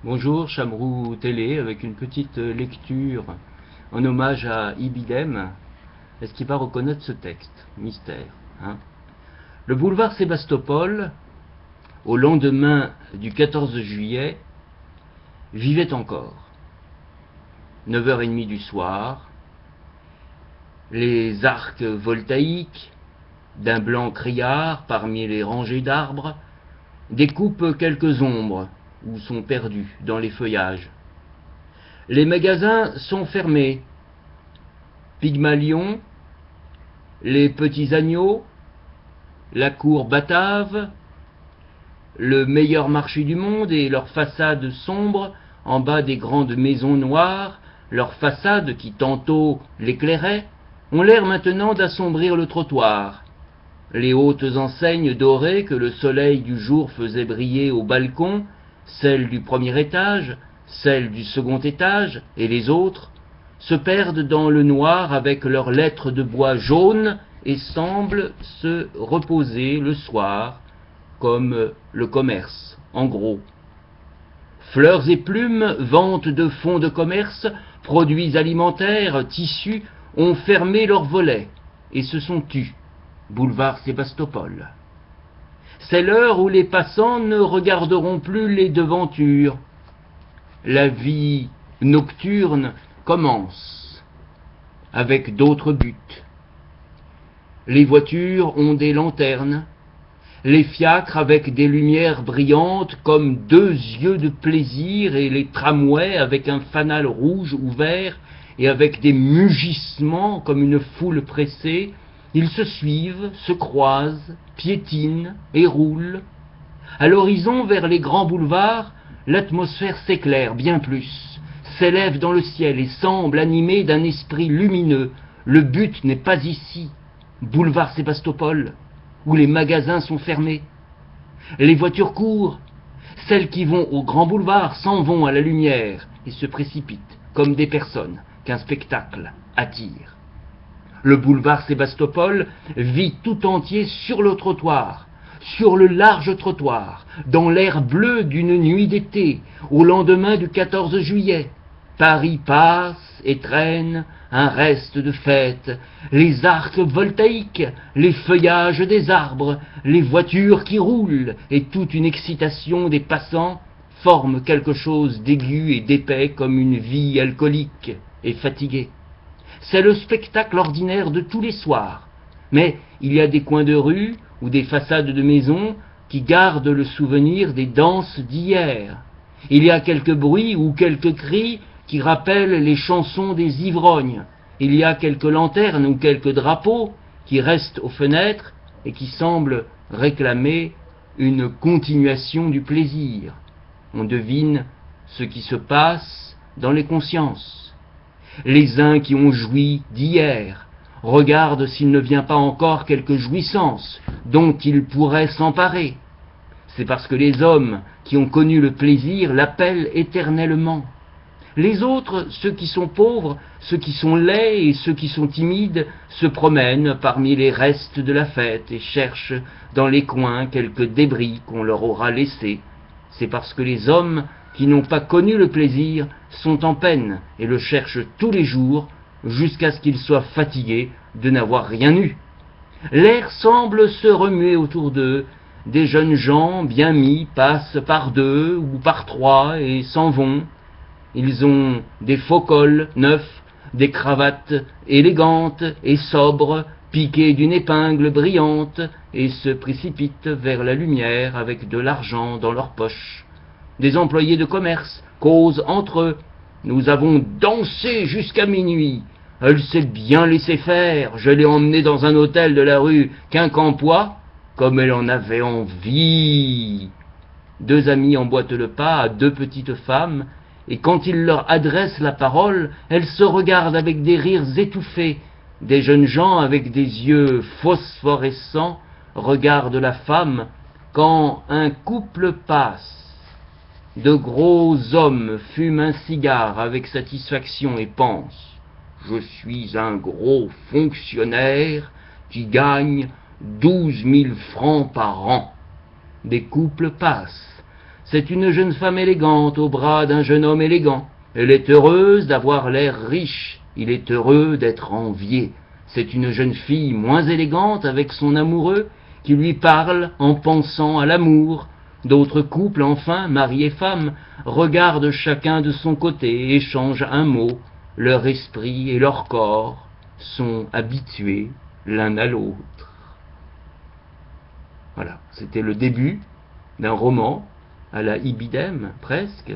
Bonjour, Chamrou Télé, avec une petite lecture en hommage à Ibidem. Est-ce qu'il va reconnaître ce texte? Mystère. Hein, le boulevard Sébastopol, au lendemain du 14 juillet, vivait encore. 9h30 du soir, les arcs voltaïques d'un blanc criard parmi les rangées d'arbres découpent quelques ombres ou sont perdus dans les feuillages. Les magasins sont fermés. Pygmalion, les petits agneaux, la cour batave, le meilleur marché du monde et leurs façades sombres en bas des grandes maisons noires, leurs façades qui tantôt l'éclairaient, ont l'air maintenant d'assombrir le trottoir. Les hautes enseignes dorées que le soleil du jour faisait briller au balcon, celles du premier étage, celles du second étage et les autres, se perdent dans le noir avec leurs lettres de bois jaune et semblent se reposer le soir, comme le commerce, en gros. Fleurs et plumes, ventes de fonds de commerce, produits alimentaires, tissus, ont fermé leurs volets et se sont tus. Boulevard Sébastopol. C'est l'heure où les passants ne regarderont plus les devantures. La vie nocturne commence, avec d'autres buts. Les voitures ont des lanternes, les fiacres avec des lumières brillantes comme deux yeux de plaisir, et les tramways avec un fanal rouge ouvert et avec des mugissements comme une foule pressée. Ils se suivent, se croisent, piétinent et roulent. À l'horizon, vers les grands boulevards, l'atmosphère s'éclaire bien plus, s'élève dans le ciel et semble animée d'un esprit lumineux. Le but n'est pas ici, boulevard Sébastopol, où les magasins sont fermés. Les voitures courent, celles qui vont au grand boulevard s'en vont à la lumière et se précipitent, comme des personnes qu'un spectacle attire. Le boulevard Sébastopol vit tout entier sur le trottoir, sur le large trottoir, dans l'air bleu d'une nuit d'été, au lendemain du 14 juillet. Paris passe et traîne un reste de fête, les arcs voltaïques, les feuillages des arbres, les voitures qui roulent et toute une excitation des passants forment quelque chose d'aigu et d'épais comme une vie alcoolique et fatiguée. C'est le spectacle ordinaire de tous les soirs, mais il y a des coins de rue ou des façades de maisons qui gardent le souvenir des danses d'hier. Il y a quelques bruits ou quelques cris qui rappellent les chansons des ivrognes. Il y a quelques lanternes ou quelques drapeaux qui restent aux fenêtres et qui semblent réclamer une continuation du plaisir. On devine ce qui se passe dans les consciences. Les uns qui ont joui d'hier regardent s'il ne vient pas encore quelque jouissance dont ils pourraient s'emparer. C'est parce que les hommes qui ont connu le plaisir l'appellent éternellement. Les autres, ceux qui sont pauvres, ceux qui sont laids et ceux qui sont timides, se promènent parmi les restes de la fête et cherchent dans les coins quelques débris qu'on leur aura laissés. C'est parce que les hommes qui n'ont pas connu le plaisir sont en peine et le cherchent tous les jours jusqu'à ce qu'ils soient fatigués de n'avoir rien eu. L'air semble se remuer autour d'eux, des jeunes gens bien mis passent par deux ou par trois et s'en vont. Ils ont des faux cols neufs, des cravates élégantes et sobres, piquées d'une épingle brillante, et se précipitent vers la lumière avec de l'argent dans leurs poches. Des employés de commerce causent entre eux. Nous avons dansé jusqu'à minuit. Elle s'est bien laissée faire. Je l'ai emmenée dans un hôtel de la rue Quincampoix, comme elle en avait envie. Deux amis emboîtent le pas à deux petites femmes, et quand ils leur adressent la parole, elles se regardent avec des rires étouffés. Des jeunes gens avec des yeux phosphorescents regardent la femme quand un couple passe. De gros hommes fument un cigare avec satisfaction et pensent « Je suis un gros fonctionnaire qui gagne 12 000 francs par an. » Des couples passent. C'est une jeune femme élégante au bras d'un jeune homme élégant. Elle est heureuse d'avoir l'air riche, il est heureux d'être envié. C'est une jeune fille moins élégante avec son amoureux qui lui parle en pensant à l'amour. D'autres couples, enfin, mari et femme, regardent chacun de son côté et échangent un mot. Leur esprit et leur corps sont habitués l'un à l'autre. Voilà, c'était le début d'un roman à la Ibidem, presque.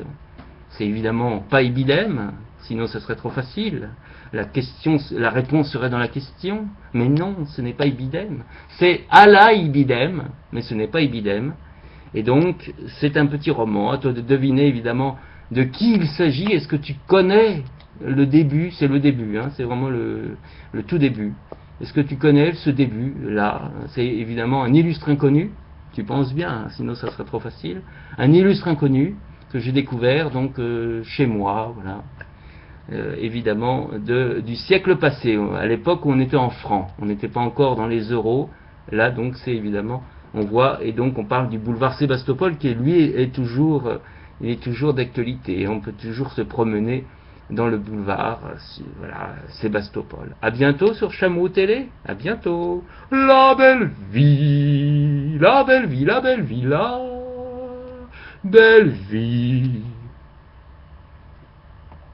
C'est évidemment pas Ibidem, sinon ce serait trop facile. La réponse serait dans la question, mais non, ce n'est pas Ibidem. C'est à la Ibidem, mais ce n'est pas Ibidem. Et donc, c'est un petit roman, à toi de deviner évidemment de qui il s'agit. Est-ce que tu connais le début? C'est le début, hein, c'est vraiment le tout début. Est-ce que tu connais ce début-là? C'est évidemment un illustre inconnu, tu penses bien, hein, sinon ça serait trop facile. Un illustre inconnu que j'ai découvert donc chez moi, voilà. Évidemment du siècle passé, à l'époque où on était en francs, on n'était pas encore dans les euros. Là donc c'est évidemment, on voit, et donc on parle du boulevard Sébastopol qui lui est toujours d'actualité. On peut toujours se promener dans le boulevard, voilà, Sébastopol. À bientôt sur Chameau Télé, à bientôt. La belle vie, la belle vie, la belle vie, la belle vie.